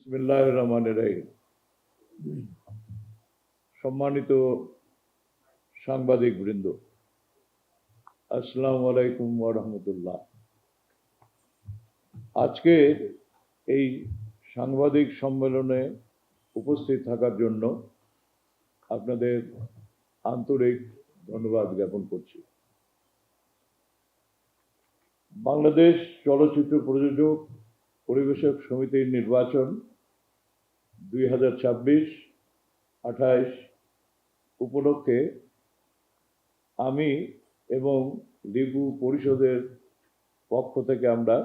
বিসমিল্লাহির রহমানির রহিম। সম্মানিত সাংবাদিক বৃন্দ, আসসালামু আলাইকুম ওয়া রাহমাতুল্লাহ। আজকের এই সাংবাদিক সম্মেলনে উপস্থিত থাকার জন্য আপনাদের আন্তরিক ধন্যবাদ জ্ঞাপন করছি। বাংলাদেশ চলচ্চিত্র প্রযোজক পরিবেশক সমিতির নির্বাচন 2026-28 উপলক্ষে আমি এবং লিপু পরিষদের পক্ষ থেকে আমরা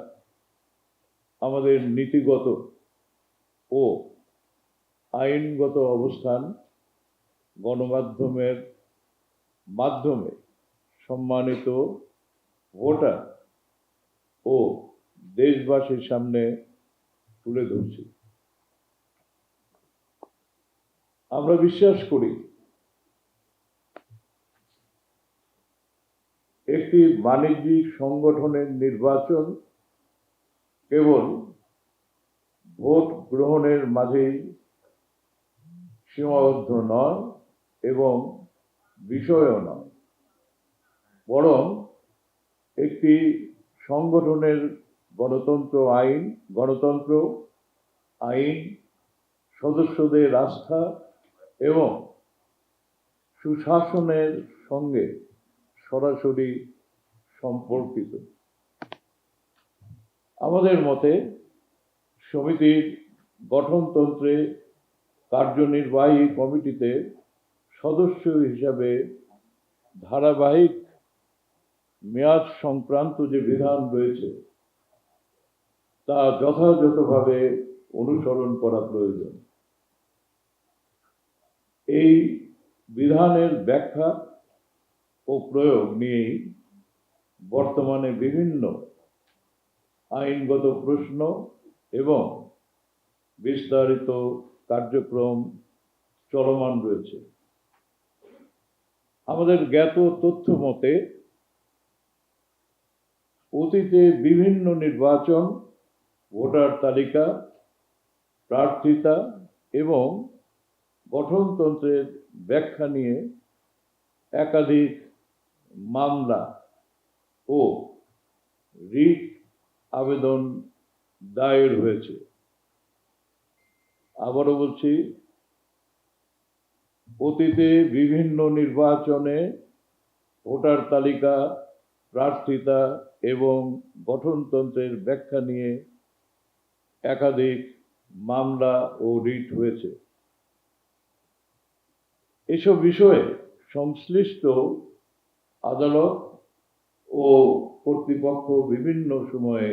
আমাদের নীতিগত ও আইনগত অবস্থান গণমাধ্যমের মাধ্যমে সম্মানিত ভোটার ও দেশবাসীর সামনে তুলে ধরছি। আমরা বিশ্বাস করি একটি বাণিজ্যিক সংগঠনের নির্বাচন কেবল ভোট গ্রহণের মাঝেই সীমাবদ্ধ নয় এবং বিষয়ও নয়, বরং একটি সংগঠনের গণতন্ত্র আইন, সদস্যদের আস্থা এবং সুশাসনের সঙ্গে সরাসরি সম্পর্কিত। আমাদের মতে সমিতির গঠনতন্ত্রে কার্যনির্বাহী কমিটিতে সদস্য হিসাবে ধারাবাহিক মেয়াদ সংক্রান্ত যে বিধান রয়েছে তা যথাযথভাবে অনুসরণ করা প্রয়োজন। এই বিধানের ব্যাখ্যা ও প্রয়োগ নিয়েই বর্তমানে বিভিন্ন আইনগত প্রশ্ন এবং বিস্তারিত কার্যক্রম চলমান রয়েছে। আমাদের জ্ঞাত তথ্য মতে অতীতে বিভিন্ন নির্বাচন, ভোটার তালিকা, প্রার্থিতা এবং গঠনতন্ত্রের ব্যাখ্যা নিয়ে একাধিক মামলা ও রিট আবেদন দায়ের হয়েছে। আবারও বলছি, অতীতে বিভিন্ন নির্বাচনে ভোটার তালিকা, প্রার্থিতা এবং গঠনতন্ত্রের ব্যাখ্যা নিয়ে একাধিক মামলা ও রিট হয়েছে। এসব বিষয়ে সংশ্লিষ্ট আদালত ও কর্তৃপক্ষ বিভিন্ন সময়ে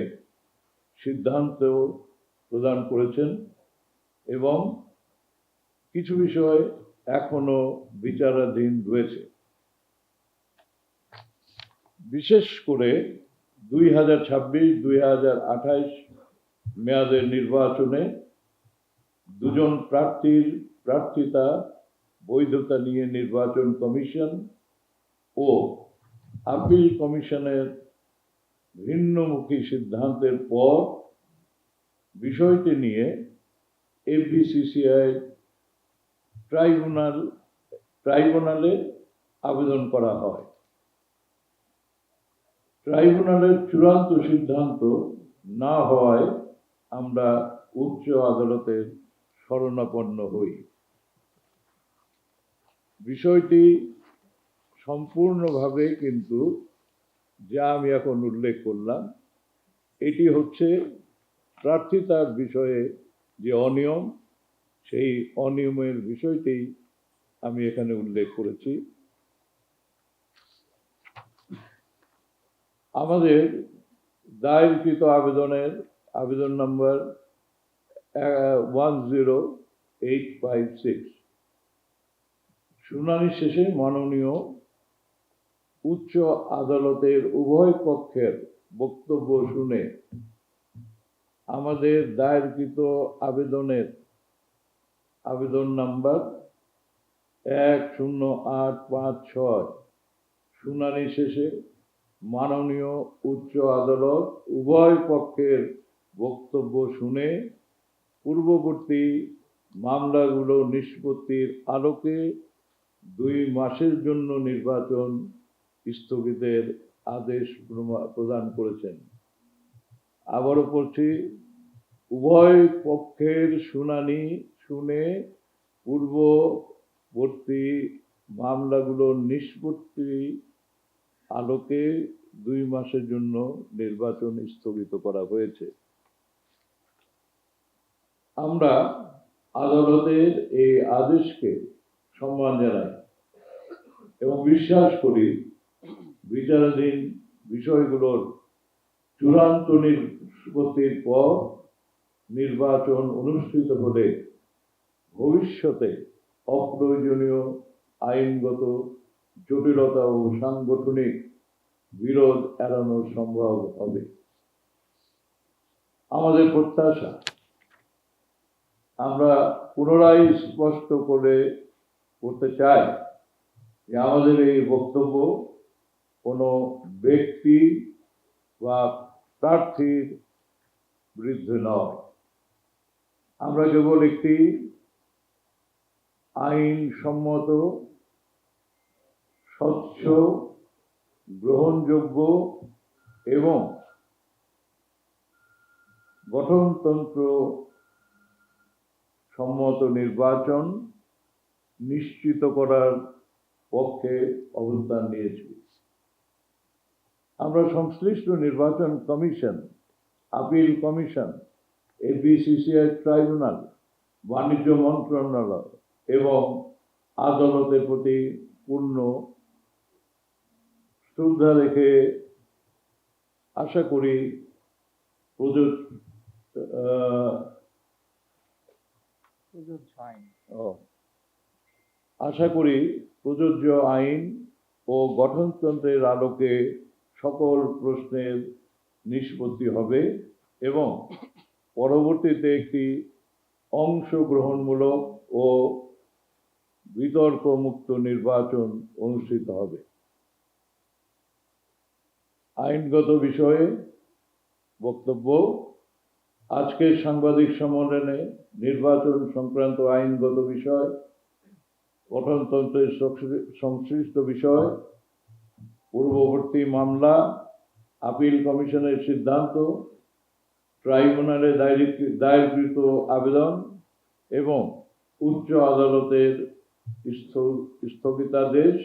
সিদ্ধান্ত প্রদান করেছেন এবং কিছু বিষয় এখনো বিচারাধীন রয়েছে। বিশেষ করে 2026-2028 মেয়াদের নির্বাচনে দুজন প্রার্থীর প্রার্থিতা বৈধতা নিয়ে নির্বাচন কমিশন ও আপিল কমিশনের ভিন্নমুখী সিদ্ধান্তের পর বিষয়টি নিয়ে এফবিসিসিআই ট্রাইব্যুনালে আবেদন করা হয়। ট্রাইব্যুনালের চূড়ান্ত সিদ্ধান্ত না হওয়ায় আমরা উচ্চ আদালতের শরণাপন্ন হই। বিষয়টি সম্পূর্ণভাবে কিন্তু যা আমি এখন উল্লেখ করলাম, এটি হচ্ছে প্রার্থিতার বিষয়ে যে অনিয়ম, সেই অনিয়মের বিষয়টি আমি এখানে উল্লেখ করেছি। আমাদের দায়েরকৃত আবেদন নম্বর 10856 শুনানি শেষে মাননীয় উচ্চ আদালতের উভয় পক্ষের বক্তব্য শুনে আমাদের দায়েরকৃত আবেদন নাম্বার 10856 শুনানি শেষে মাননীয় উচ্চ আদালত উভয় পক্ষের বক্তব্য শুনে পূর্ববর্তী মামলাগুলো নিষ্পত্তির আলোকে 2 মাসের জন্য নির্বাচন স্থগিতের আদেশ প্রদান করেছেন। আবারও বলছি, উভয় পক্ষের শুনানি শুনে পূর্ববর্তী মামলাগুলোর নিষ্পত্তি আলোকে 2 মাসের জন্য নির্বাচন স্থগিত করা হয়েছে। আমরা আদালতের এই আদেশকে সম্মান জানাই এবং বিশ্বাস করি বিচারাধীন বিষয়গুলোর চূড়ান্ত নিষ্পত্তির পর নির্বাচন অনুষ্ঠিত হলে ভবিষ্যতে অপ্রয়োজনীয় আইনগত জটিলতা ও সাংগঠনিক বিরোধ এড়ানো সম্ভব হবে। আমাদের প্রত্যাশা, আমরা পুনরায় স্পষ্ট করতে চাই যে আমাদের এই বক্তব্য কোনো ব্যক্তি বা প্রার্থীর বিরুদ্ধে নয়। আমরা কেবল একটি আইনসম্মত, স্বচ্ছ, গ্রহণযোগ্য এবং গঠনতন্ত্র সম্মত নির্বাচন নিশ্চিত করার পক্ষে অবস্থান নিয়েছি। আমরা সংশ্লিষ্ট নির্বাচন commission, appeal commission, FBCCI tribunal, বাণিজ্য মন্ত্রণালয় এবং আদালতের প্রতি পূর্ণ শ্রদ্ধা রেখে আশা করি প্রযোজ্য আইন ও গঠনতন্ত্রের আলোকে সকল প্রশ্নের নিষ্পত্তি হবে এবং পরবর্তীতে একটি অংশগ্রহণমূলক ও বিতর্কমুক্ত নির্বাচন অনুষ্ঠিত হবে। আইনগত বিষয়ে বক্তব্য। আজকের সাংবাদিক সম্মেলনে নির্বাচন সংক্রান্ত আইনগত বিষয়, গঠনতন্ত্রের সংশ্লিষ্ট বিষয়, পূর্ববর্তী মামলা, আপিল কমিশনের সিদ্ধান্ত, ট্রাইব্যুনালে দায়েরকৃত আবেদন এবং উচ্চ আদালতের স্থগিতাদেশ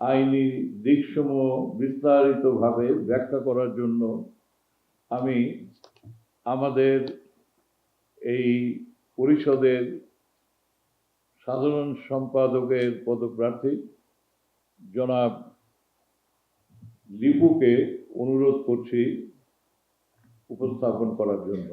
আইনি দিকসমূহ বিস্তারিতভাবে ব্যাখ্যা করার জন্য আমি আমাদের এই পরিষদের সাধারণ সম্পাদকের পদপ্রার্থী জনাব লিপুকে অনুরোধ করছি উপস্থাপন করার জন্য।